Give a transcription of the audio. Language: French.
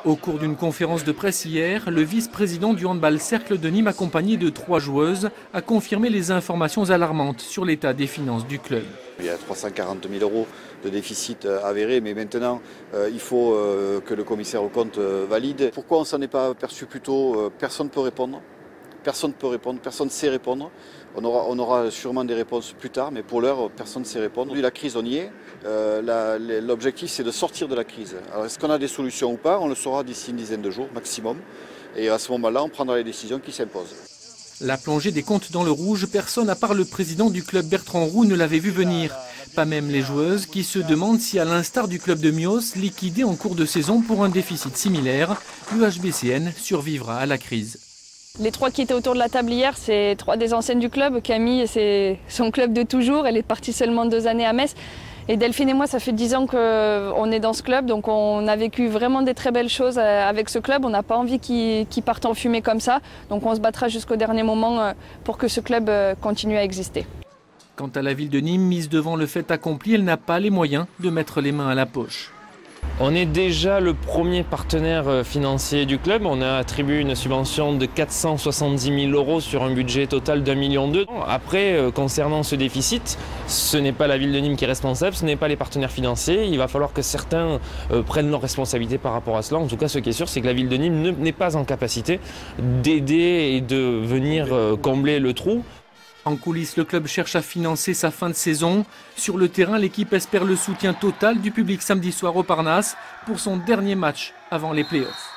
Au cours d'une conférence de presse hier, le vice-président du handball Cercle de Nîmes, accompagné de 3 joueuses, a confirmé les informations alarmantes sur l'état des finances du club. Il y a 340 000 € de déficit avéré, mais maintenant il faut que le commissaire aux comptes valide. Pourquoi on ne s'en est pas aperçu plus tôt? Personne ne peut répondre. Personne ne peut répondre, personne ne sait répondre. On aura sûrement des réponses plus tard, mais pour l'heure, personne ne sait répondre. La crise, on y est. L'objectif, c'est de sortir de la crise. Alors, est-ce qu'on a des solutions ou pas? On le saura d'ici une dizaine de jours maximum. Et à ce moment-là, on prendra les décisions qui s'imposent. La plongée des comptes dans le rouge, personne à part le président du club Bertrand Roux ne l'avait vu venir. Pas même les joueuses qui se demandent si, à l'instar du club de Mios, liquidé en cours de saison pour un déficit similaire, l'UHBCN survivra à la crise. Les 3 qui étaient autour de la table hier, c'est 3 des anciennes du club. Camille, c'est son club de toujours. Elle est partie seulement 2 années à Metz. Et Delphine et moi, ça fait 10 ans qu'on est dans ce club. Donc on a vécu vraiment des très belles choses avec ce club. On n'a pas envie qu'il parte en fumée comme ça. Donc on se battra jusqu'au dernier moment pour que ce club continue à exister. Quant à la ville de Nîmes, mise devant le fait accompli, elle n'a pas les moyens de mettre les mains à la poche. On est déjà le premier partenaire financier du club. On a attribué une subvention de 470 000 € sur un budget total d'1,2 million. Après, concernant ce déficit, ce n'est pas la ville de Nîmes qui est responsable, ce n'est pas les partenaires financiers. Il va falloir que certains prennent leurs responsabilités par rapport à cela. En tout cas, ce qui est sûr, c'est que la ville de Nîmes n'est pas en capacité d'aider et de venir combler le trou. En coulisses, le club cherche à financer sa fin de saison. Sur le terrain, l'équipe espère le soutien total du public samedi soir au Parnasse pour son dernier match avant les playoffs.